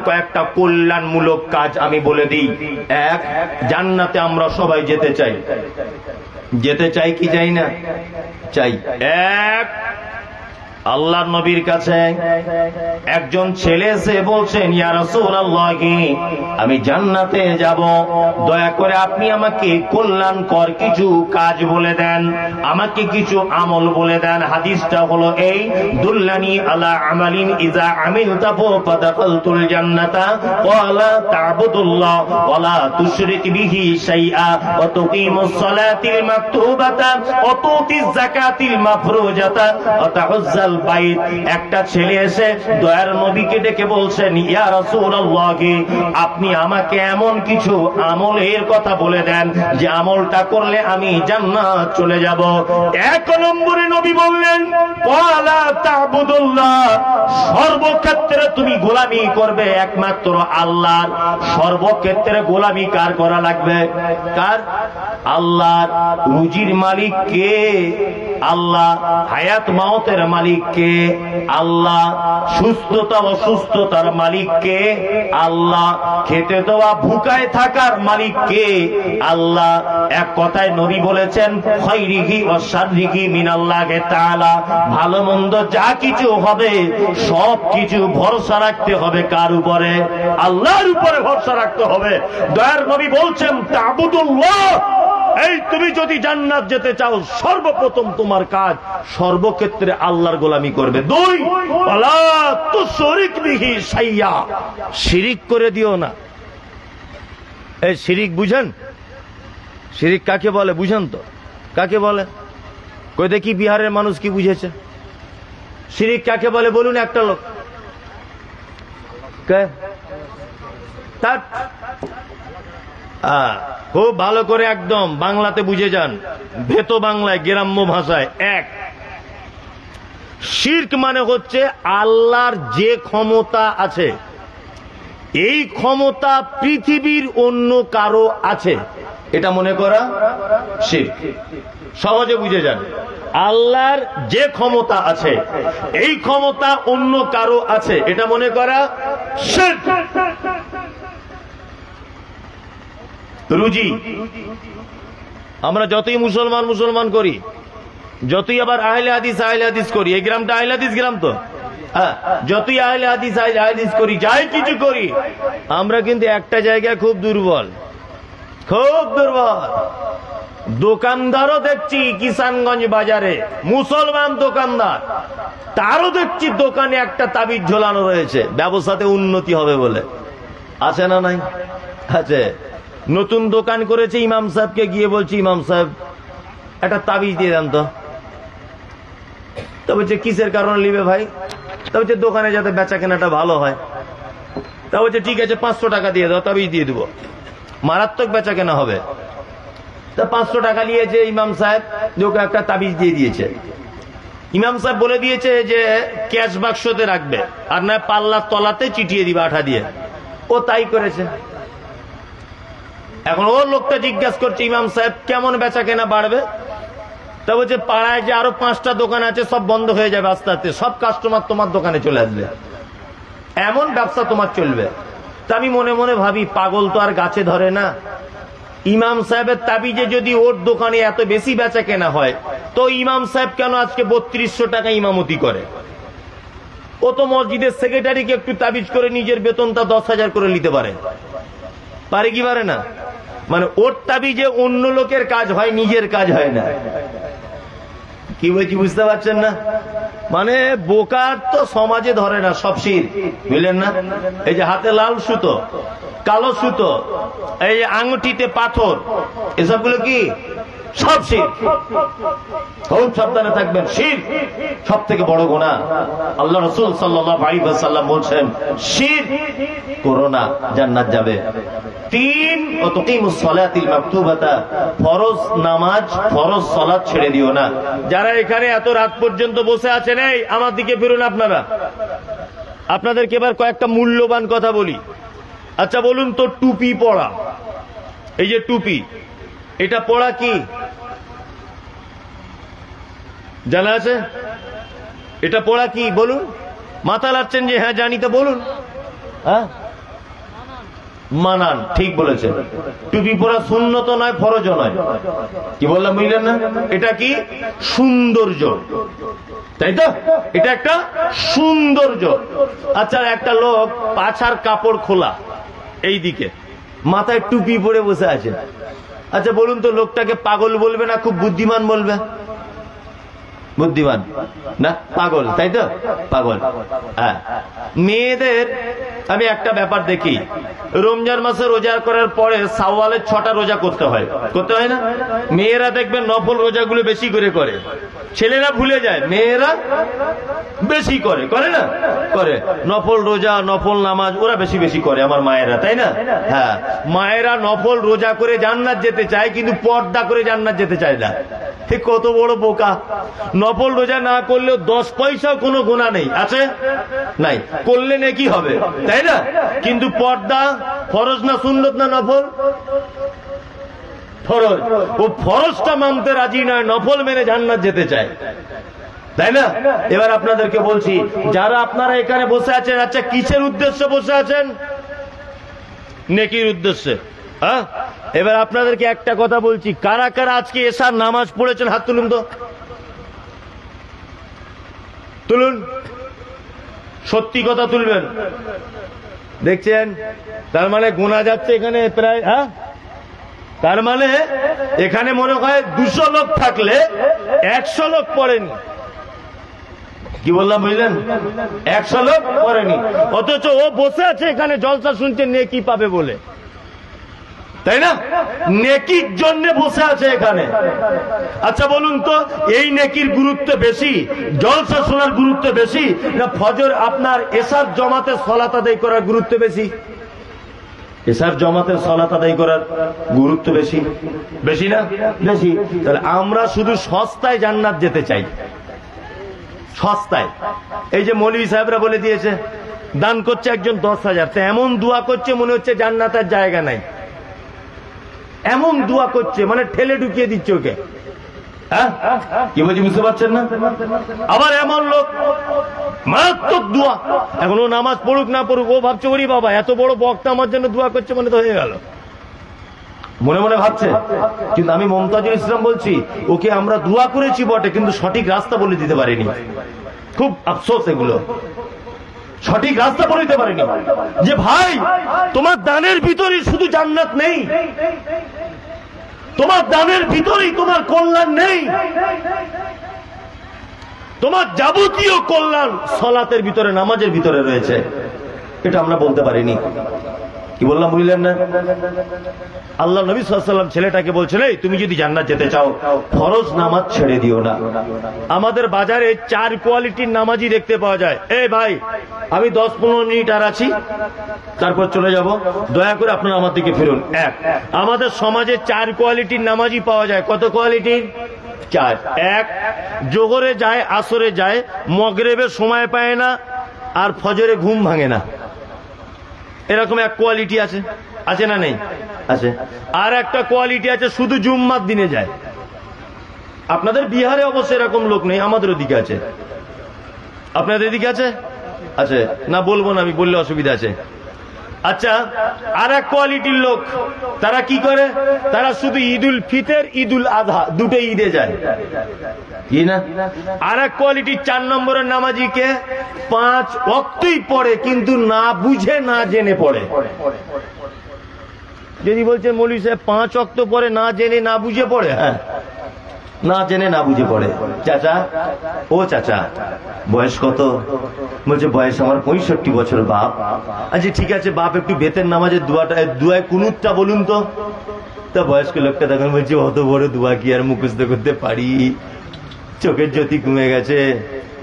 কয়েকটা কল্যাণমূলক কাজ আমি বলে দিই। এক, জান্নাতে আমরা সবাই যেতে চাই। যেতে চাই কি চাই না? চাই। এক, আল্লাহর নবীর কাছে একজন ছেলে এসে বলছেন, ইয়া রাসূলুল্লাহ, আমি জান্নাতে যাব, দয়া করে আপনি আমাকে কল্যাণকর কিছু কাজ বলে দেন, আমাকে কিছু আমল বলে দেন। হাদিসটা হলো এই, দুল্লানি আলা আমালিন ইজা আমিলতাহু ফাদাখালতুল জান্নাতা ওয়ালা তা'বুদুল্লাহ ওয়ালা তুশরিক বিহি শাইআ ওয়া তুকিমুস সালাতিল মাকতুবাতা ওয়া তুতিজ যাকাতিল মাফরুজাতা ওয়া তাহুজ্জাল বাইত। একটা ছেলে এসে দয়ার নবীকে ডেকে বলছেন, ইয়া রাসূলুল্লাহ, আপনি আমাকে এমন কিছু আমলের কথা বলে দেন যে আমলটা করলে আমি জান্নাত চলে যাব। এক নম্বরে নবী বললেন, ওয়ালা তা'বুদুল্লাহ, সর্বক্ষেত্রে তুমি গোলামি করবে একমাত্র আল্লাহর। সর্বক্ষেত্রে গোলামি কার করা লাগবে? কার? আল্লাহর। রুজির মালিক কে? আল্লাহ। হায়াত মাউতের মালিক কে? আল্লাহ। সুস্থতা অসুস্থতার মালিক কে? আল্লাহ। খেতে দেওয়া ভুকায় থাকার মালিক কে? আল্লাহ। এক কথায় নবী বলেছেন, খায়রিহি ওয়া শাররিহি মিনাল্লাহি তাআলা, ভালো মন্দ যা কিছু হবে সব কিছু ভরসা রাখতে হবে কার উপরে? আল্লাহর উপরে ভরসা রাখতে হবে। দয়ার নবী বলছেন, তা'বুদুল্লাহ, এই তুমি যদি জান্নাত যেতে চাও, সর্বপ্রথম তোমার কাজ সর্বক্ষেত্রে আল্লাহর গোলামি করবে। দুই, ওয়ালা তুশরিক বিহি শাইআ, শিরিক করে দিও না। এই শিরিক বুঝেন? শিরিক কাকে বলে বুঝেন তো? কাকে বলে? কই দেখি বিহারের মানুষ কি বুঝেছে? শিরিক কাকে বলে বলুন একটা লোক। কে? খুব ভালো করে একদম বাংলাতে বুঝে যান, ভেতো বাংলায়, গ্রাম্য ভাষায়। এক, শিরক মানে হচ্ছে আল্লাহর যে ক্ষমতা আছে, এই ক্ষমতা পৃথিবীর অন্য কারো আছে, এটা মনে করা শিরক। সহজে বুঝে যান, আল্লাহর যে ক্ষমতা আছে, এই ক্ষমতা অন্য কারো আছে, এটা মনে করা শিরক। রুজি, আমরা যতই মুসলমান মুসলমান করি, যতই আবার আহলে হাদিস করি, এই গ্রামটা আহলে হাদিস গ্রাম তো, যতই আহলে হাদিস করি, যাই কিছু করি, আমরা কিন্তু একটা জায়গায় খুব দুর্বল, খুব দুর্বল। দোকানদারও দেখছি কিষানগঞ্জ বাজারে, মুসলমান দোকানদার, তারও দেখছি দোকানে একটা তাবিজ ঝোলানো রয়েছে, ব্যবসাতে উন্নতি হবে বলে। আছে না নাই? আছে। নতুন দোকান করেছে, ইমাম সাহেবকে গিয়ে বলছি, ইমাম সাহেব একটা তাবিজ দিয়ে দেন তো। তা বলছে কিসের কারণে নিবে ভাই? তা বলছে দোকানে যাতে বেচা কেনাটা ভালো হয়। তা বলছে ঠিক আছে 500 টাকা দিয়ে দাও, তাবিজ দিয়ে দেবো, মারাত্মক বেচা কেনা হবে। তা 500 টাকা নিয়েছে ইমাম সাহেব, ওকে একটা তাবিজ দিয়ে দিয়েছে। ইমাম সাহেব বলে দিয়েছে যে ক্যাশ বাক্সতে রাখবে, আর না পাল্লার তলাতে চিটিয়ে দিবে আঠা দিয়ে। ও তাই করেছে। এখন ওর লোকটা জিজ্ঞাসা করছে, ইমাম সাহেব কেমন বেচা কেনা বাড়বে? তা বলছে পাড়ায় যে আরো 5টা দোকান আছে সব বন্ধ হয়ে যাবে আস্তে আস্তে, সব কাস্টমার তোমার দোকানে চলে আসবে, এমন ব্যবসা তোমার চলবে। তা আমি মনে মনে ভাবি, পাগল তো আর গাছে ধরে না। ইমাম সাহেবের তাবিজে যদি ওর দোকানে এত বেশি বেচা কেনা হয়, তো ইমাম সাহেব কেন আজকে 3200 টাকা ইমামতি করে? ও তো মসজিদের সেক্রেটারিকে একটু তাবিজ করে নিজের বেতনটা 10,000 করে নিতে পারে, পারে কি পারে না? মানে ওর তাবিজে অন্য লোকের কাজ হয়, নিজের কাজ হয় না। কি বলছি বুঝতে পারছেন না? মানে বোকার তো সমাজে ধরে না, সব শির, বুঝলেন না? এই যে হাতে লাল সুতো, কালো সুতো, এই যে আঙুঠিতে পাথর, এসবগুলো কি সব শির। খুব সাবধানে থাকবেন, শির সব থেকে বড় গুনাহ। আল্লাহ রাসূল সাল্লাল্লাহু আলাইহি ওয়াসাল্লাম বলছেন, শির করো না, জান্নাত যাবে। 3, ওয়াতুকিমুস সালাতিল মাকতুবাতা, ফরজ নামাজ, ফরজ সালাত ছেড়ে দিও না। যারা এখানে এত রাত পর্যন্ত বসে আছেন, এই আমার দিকে ফিরুন আপনারা। আপনাদেরকে এবার কয়েকটা মূল্যবান কথা বলি। আচ্ছা বলুন তো, টুপি পরা, এই যে টুপি, এটা পড়া কি জানা আছে? এটা পড়া কি বলুন? মাথা লাগছেন যে হ্যাঁ জানি, তো বলুন। হ্যাঁ মানান, ঠিক বলেছেন। টুপি পরা সুন্নত নয়, ফরজও নয়। কি বললাম বুঝলেন না? এটা কি সৌন্দর্য, তাই তো? এটা একটা সৌন্দর্য। আচ্ছা, একটা লোক পাছার কাপড় খোলা, এই দিকে মাথায় টুপি পরে বসে আছে। আচ্ছা বলুন তো, লোকটাকে পাগল বলবে না খুব বুদ্ধিমান বলবে? বুদ্ধিমান না, পাগল, তাই তো? পাগল। হ্যাঁ, মেয়েদের আমি একটা ব্যাপার দেখি, রমজান মাসে রোজা করার পরে শাওয়ালের 6টা রোজা করতে হয়, করতে হয় না? মেয়েরা দেখবেন নফল রোজাগুলো বেশি করে করে, ছেলেরা ভুলে যায়, মেয়েরা বেশি করে, করে না? করে। নফল রোজা, নফল নামাজ ওরা বেশি বেশি করে, আমার মায়েরা, তাই না? হ্যাঁ, মায়েরা নফল রোজা করে জান্নাত যেতে চায়, কিন্তু পর্দা করে জান্নাত যেতে চায় না। ঠিক কত বড় বোকা! নফল রোজা না করলেও 10 পয়সাও কোনো গুনাহ নেই, আছে? নাই, করলে নেকি হবে, তাই না? কিন্তু পর্দা ফরজ না সুন্নত না নফল? ফরজ। ও ফরজটা মানতে রাজি নয়, নফল মেনে জান্নাত যেতে চায়, তাই না? এবার আপনাদেরকে বলছি, যারা আপনারা এখানে বসে আছেন, আচ্ছা কিসের উদ্দেশ্যে বসে আছেন? নেকির উদ্দেশ্যে। হ্যাঁ, এবার আপনাদেরকে একটা কথা বলছি, কারা কারা আজকে এশার নামাজ পড়েছেন হাত তুলুন তো, তুলুন, সত্যি কথা তুলবেন। দেখছেন, তার মানে গোনা যাচ্ছে এখানে প্রায়, হ্যাঁ, তার মানে এখানে মনে হয় 200 লোক থাকলে 100 লোক পড়েনি। কি বললাম বুঝলেন? 100 লোক পড়েনি, অথচ ও বসে আছে এখানে জলসা শুনছে নেকি পাবে বলে, তাই না? নেকির জন্য বসে আছে এখানে। আচ্ছা বলুন তো, এই নেকির গুরুত্ব বেশি, জলসা শোনার গুরুত্ব বেশি, না ফজর আপনার এশার জমাতে সালাত আদায় করার গুরুত্ব বেশি? এশার জমাতে সালাত আদায় করার গুরুত্ব বেশি, বেশি না? বেশি। তাহলে আমরা শুধু সস্তায় জান্নাত যেতে চাই, সস্তায়। এই যে মৌলভী সাহেবরা বলে দিয়েছে, দান করছে একজন 10,000, তো এমন দোয়া করছে মনে হচ্ছে জান্নাতের জায়গা নাই, এমন দোয়া করছে মানে ঠেলে ঢুকিয়ে দিচ্ছে ওকে। হ্যাঁ, কি বলছি বুঝতে পারছেন না? আবার এমন লোক মারাত্মক দোয়া, এখন ও নামাজ পড়ুক না পড়ুক, ও ভাবছে ওরে বাবা এত বড় বক্তা আমার জন্য দোয়া করছে মানে তো হয়ে গেল, মনে মনে ভাবছে। কিন্তু আমি মমতাজুল ইসলাম বলছি, ওকে আমরা দোয়া করেছি বটে, কিন্তু সঠিক রাস্তা বলে দিতে পারিনি। খুব আফসোস, এগুলো সঠিক রাস্তা বলে দিতে পারিনি। যে ভাই, তোমার দানের ভিতরে শুধু জান্নাত নেই, তোমার দানের ভিতরেই তোমার কল্যাণ নেই, তোমার যাবতীয় কল্যাণ সালাতের ভিতরে, নামাজের ভিতরে রয়েছে। এটা আমরা বলতে পারিনি। কি বললাম বুঝলেন না? আল্লাহ নবী সাল্লাল্লাহু আলাইহি ওয়াসাল্লাম ছেলেটাকে বলছেন, এই তুমি যদি জান্নাত যেতে চাও ফরজ নামাজ ছেড়ে দিও না। আমাদের বাজারে 4 কোয়ালিটির নামাজি দেখতে পাওয়া যায়। এই ভাই, আমি 10-15 মিনিট আর আছি, তারপর চলে যাব, দয়া করে আপনারা আমার দিকে ফিরুন। এক, আমাদের সমাজে 4 কোয়ালিটির নামাজি পাওয়া যায়। কত কোয়ালিটির? 4। এক, জোহরে যায়, আসরে যায়, মাগরিবের সময় পায় না, আর ফজরে ঘুম ভাঙে না। এরকম এক কোয়ালিটি আছে, আছে না নেই? আছে। আর একটা কোয়ালিটি আছে, শুধু জুম্মার দিনে যায়। আপনাদের বিহারে অবশ্য এরকম লোক নেই, আমাদের ওদিকে আছে। আপনাদের এদিকে আছে? আছে না? বলবো না, আমি বললে অসুবিধা আছে। আচ্ছা, আর এক কোয়ালিটির লোক, তারা কি করে? তারা শুধু ঈদুল ফিতর, ঈদুল আযহা, দুটো ঈদে যায়, কি না? আর এক কোয়ালিটির 4 নম্বরের নামাজিকে 5 ওয়াক্তই পড়ে, কিন্তু না বুঝে না জেনে পড়ে। যদি বলছে মৌলভী সাহেব 5 ওয়াক্ত পড়ে, না জেনে না বুঝে পড়ে? হ্যাঁ, না জেনে না বুঝে পড়ে। চাচা, ও চাচা, বয়স কত? বলছে বয়স আমার 65 বছর বাপ। আচ্ছা ঠিক আছে বাপ, একটু বেতের নামাজের দুয়ায় কুনুতটা বলুন তো। তা বয়স্ক লোকটা তখন বলছে, অত বড় দোয়া কি আর মুখস্থ করতে পারি? চোখের জ্যোতি কমে গেছে,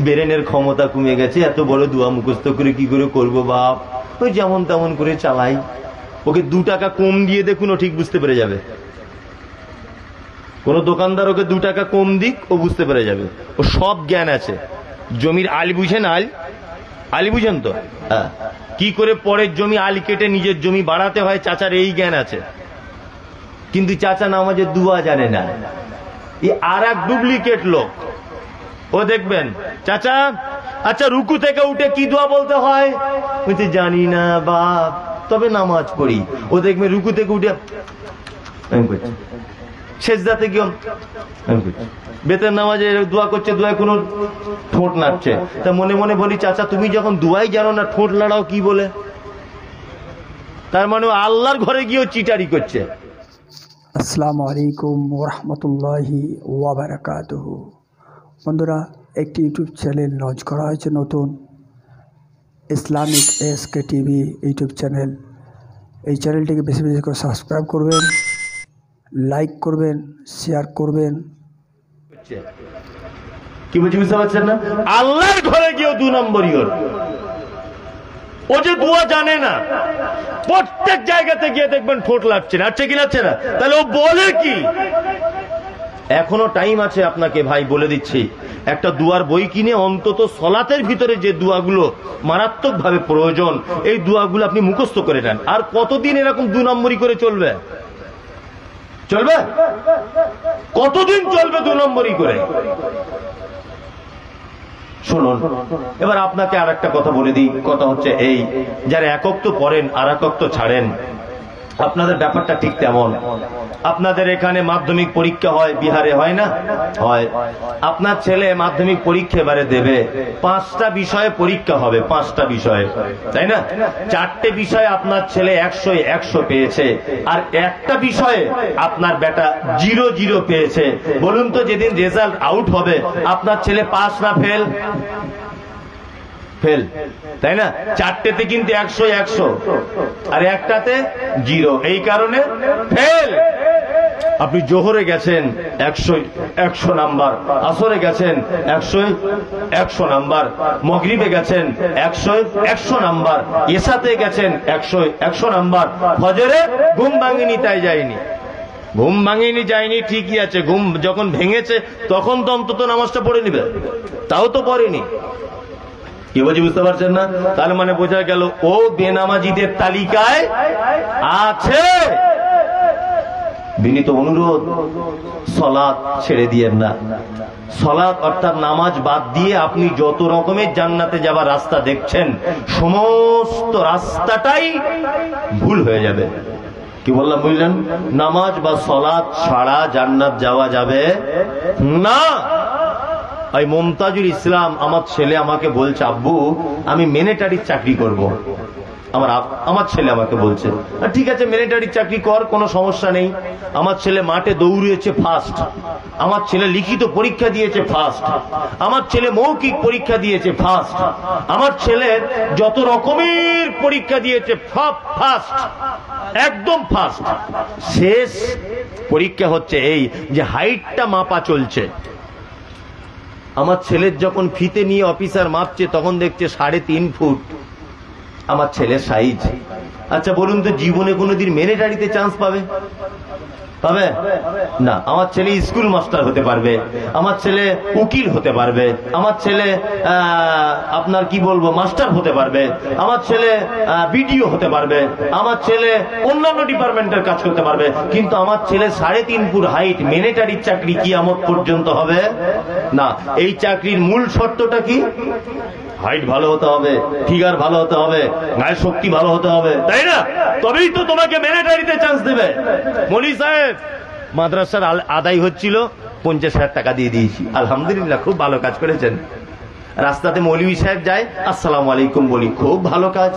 ব্রেনের ক্ষমতা কমে গেছে, এত বড় দোয়া মুখস্থ করে কি করে করবো বাপ? ওই যেমন তেমন করে চালাই। ওকে 2 টাকা কম দিয়ে দেখুন, ও ঠিক বুঝতে পেরে যাবে। কোন দোকানদার ওকে 2 টাকা কম দিক, ও বুঝতে পেরে যাবে। ও সব জ্ঞান আছে। জমির আল বুঝেন? আলি বুঝেন তো? হ্যাঁ, কি করে পরের জমি আলি কেটে নিজের জমি বাড়াতে হয়, চাচার এই জ্ঞান আছে। কিন্তু চাচা নামাজের দুয়া জানে না। এই আর এক ডুপ্লিকেট লোক, ও দেখবেন, চাচা আচ্ছা রুকু থেকে উঠে কি দোয়া বলতে হয়? বলছে জানি না বাপ। তবে নামাজ পড়ি। ও দেখবে রুকু থেকে উঠে সেজদাতে গিয়ে বেতের নামাজে দোয়া করছে, দোয়া কোনো ঠোঁট নাড়ছে। তা মনে মনে বলি, চাচা তুমি যখন দোয়াই জানো না, ঠোঁট নাড়াও কি বলে? তার মানে আল্লাহর ঘরে গিয়েও চিটারি করছে। আসসালামু আলাইকুম ওয়া রাহমাতুল্লাহি ওয়া বারাকাতুহু। বন্ধুরা, একটি ইউটিউব চ্যানেল লঞ্চ করা হয়েছে নতুন, Islamic SK TV YouTube channel. এই চ্যানেলটিকে বেশি বেশি করে সাবস্ক্রাইব করবেন, লাইক করবেন, শেয়ার করবেন। কি বলছি বুঝতে পারছেন না? আল্লাহর ঘরে গিয়েও 2 নম্বরই হল। ও যে দোয়া জানে না, প্রত্যেক জায়গাতে গিয়ে দেখবেন ঠোঁট লাগছে না, কি লাগছে না, তাহলে ও বলে কি? এখনো টাইম আছে আপনাকে ভাই, বলে দিচ্ছি, একটা দুয়ার বই কিনে অন্তত সলাতের ভিতরে যে দোয়াগুলো মারাত্মক ভাবে প্রয়োজন, এই দোয়াগুলো আপনি মুখস্থ করে নেন। আর কতদিন এরকম 2 নম্বরই করে চলবে? চলবে কতদিন চলবে 2 নম্বরই করে? শুনুন, এবার আপনাকে আর একটা কথা বলে দিই। কথা হচ্ছে এই, যারা একক তো পড়েন আর একক তো ছাড়েন, আপনাদের ব্যাপারটা ঠিক তেমন। আপনাদের এখানে মাধ্যমিক পরীক্ষা হয়, বিহারে হয় না? হয়। আপনার ছেলে মাধ্যমিক পরীক্ষা এবারে দেবে, 5টা বিষয়ে পরীক্ষা হবে, 5টা বিষয়ে, তাই না? 4টে বিষয়ে আপনার ছেলে 100 পেয়েছে, আর একটা বিষয়ে আপনার বেটা 0 পেয়েছে। বলুন তো, যেদিন রেজাল্ট আউট হবে আপনার ছেলে পাস না ফেল? ফেল, তাই না? 4টেতে কিন্তু 100, আর একটাতে 0, এই কারণে ফেল। আপনি জোহরে গেছেন 100 নাম্বার, আসরে গেছেন 100 নাম্বার, মগরিবে গেছেন 100 নাম্বার, এশাতে গেছেন 100 নাম্বার, ফজরে ঘুম ভাঙিনি তাই যায়নি। ঘুম ভাঙিনি যায়নি ঠিকই আছে, ঘুম যখন ভেঙেছে তখন তো অন্তত নামাজটা পড়ে নিবে, তাও তো পড়েনি। কি বলছি বুঝতে পারছেন না? তার মানে বোঝা গেল ও বেনামাজিদের তালিকায় আছে। বিনীত অনুরোধ, সলাত ছেড়ে দিয়েন না। সলাত অর্থাৎ নামাজ বাদ দিয়ে আপনি যত রকমের জান্নাতে যাবার রাস্তা দেখছেন, সমস্ত রাস্তাটাই ভুল হয়ে যাবে। কি বললাম বুঝলেন? নামাজ বা সলাত ছাড়া জান্নাত যাওয়া যাবে না। এই মমতাজুল ইসলাম আমার ছেলে আমাকে বলছে, আব্বু আমি মিলিটারির চাকরি করব। আমার ছেলে আমাকে বলছে, ঠিক আছে মিলিটারির চাকরি কর, কোনো সমস্যা নেই। আমার ছেলে মাঠে দৌড়িয়েছে ফার্স্ট, আমার ছেলে লিখিত পরীক্ষা দিয়েছে ফার্স্ট, আমার ছেলে মৌখিক পরীক্ষা দিয়েছে ফার্স্ট, আমার ছেলে যত রকমের পরীক্ষা দিয়েছে সব ফার্স্ট, একদম ফার্স্ট। শেষ পরীক্ষা হচ্ছে এই যে হাইটটা মাপা চলছে। আমার ছেলের যখন ফিতে নিয়ে অফিসার মাপছে তখন দেখছে 3.5 ফুট আমার ছেলের সাইজ। আচ্ছা বলুন তো, জীবনে কোনোদিন মিলিটারিতে চান্স পাবে? পাবে না। আমার ছেলে স্কুল মাস্টার হতে পারবে, আমার ছেলে উকিল হতে পারবে, আমার ছেলে আপনার কি বলবো মাস্টার হতে পারবে, আমার ছেলে বিডিও হতে পারবে, আমার ছেলে অন্যান্য ডিপার্টমেন্টের কাজ করতে পারবে, কিন্তু আমার ছেলে 3.5 ফুট হাইট মিলিটারির চাকরি কিয়ামত পর্যন্ত হবে না। এই চাকরির মূল শর্তটা কি? হাইট ভালো হতে হবে, ফিগার ভালো হতে হবে, গায়ের শক্তি ভালো হতে হবে, তাই না? তবেই তো তোমাকে মিলিটারিতে চান্স দেবে। মনি সাহেব, মাদ্রাসার আদায় হচ্ছিল, 50,000 টাকা দিয়ে দিয়েছি, আলহামদুলিল্লাহ খুব ভালো কাজ করেছেন। রাস্তাতে মৌলভী সাহেব যায়, আসসালামু আলাইকুম বলি, খুব ভালো কাজ।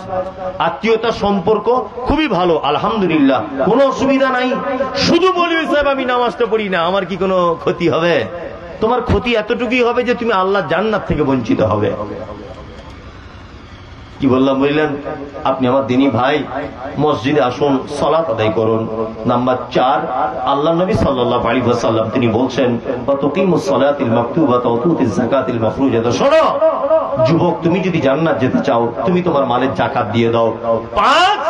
আত্মীয়তার সম্পর্ক খুবই ভালো, আলহামদুলিল্লাহ কোনো অসুবিধা নাই। শুধু মৌলভী সাহেব আমি নামাজটা পড়ি না, আমার কি কোনো ক্ষতি হবে? তোমার ক্ষতি এতটুকুই হবে যে তুমি আল্লাহ জান্নাত থেকে বঞ্চিত হবে। কি বললাম বুঝলেন? আপনি আমার দিনী ভাই, মসজিদে আসুন, সালাত আদায় করুন। নাম্বার 4, আল্লাহ নবী সাল্লাল্লাহু আলাইহি ওয়াসাল্লাম তিনি বলছেন, ওয়াতুকিমুস সালাতিল মাকতুবাতা ওয়া তুতিজ যাকাতিল মাফরুজাতা। শোনো যুবক, তুমি যদি জান্নাত যেতে চাও তুমি তোমার মালের যাকাত দিয়ে দাও। 5,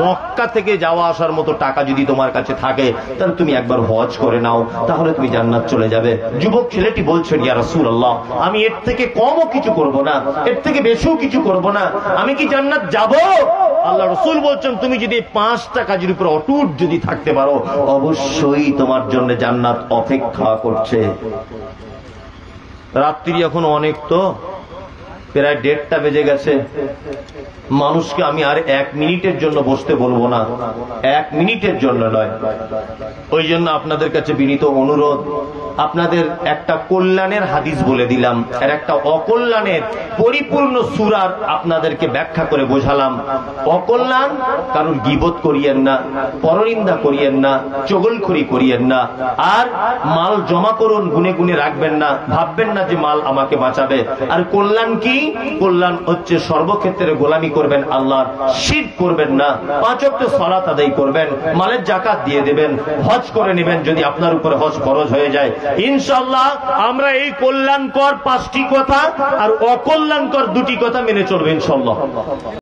মক্কা থেকে যাওয়া আসার মতো টাকা যদি তোমার কাছে থাকে তাহলে তুমি একবার হজ করে নাও, তাহলে তুমি জান্নাত চলে যাবে। যুবক ছেলেটি বলছেন, ইয়া রাসূলুল্লাহ আমি এর থেকে কমও কিছু করব না, এর থেকে বেশিও কিছু করব না, আমি কি জান্নাত যাব? আল্লাহ রাসূল বলছেন, তুমি যদি 5টা কাজের উপর অটুট যদি থাকতে পারো অবশ্যই তোমার জন্য জান্নাত অপেক্ষা করছে। রাত্রি এখন অনেক, তো প্রায় 1:30 বেজে গেছে। মানুষকে আমি আর 1 মিনিটের জন্য বসতে বলবো না, 1 মিনিটের জন্য নয়। ওই জন্য আপনাদের কাছে বিনীত অনুরোধ, আপনাদের একটা কল্যাণের হাদিস বলে দিলাম, আর একটা অকল্যাণের পরিপূর্ণ সূরার আপনাদেরকে ব্যাখ্যা করে বোঝালাম। অকল্যাণ, কারণ গীবত করিয়েন না, পরনিন্দা করিয়েন না, চগলখড়ি করিয়েন না, আর মাল জমা করুন, গুনে গুনে রাখবেন না, ভাববেন না যে মাল আমাকে বাঁচাবে। আর কল্যাণ কি? কল্যাণ হচ্ছে সর্বক্ষেত্রে গোলামি করবেন আল্লাহর, শিরক করবেন না, 5 ওয়াক্ত সালাত আদায় করবেন, মালের যাকাত দিয়ে দেবেন, হজ করে নেবেন যদি আপনার উপরে হজ ফরজ হয়ে যায়। ইনশাআল্লাহ আমরা এই কল্যাণকর 5টি কথা আর অকল্যাণকর 2টি কথা মেনে চলবে ইনশাআল্লাহ।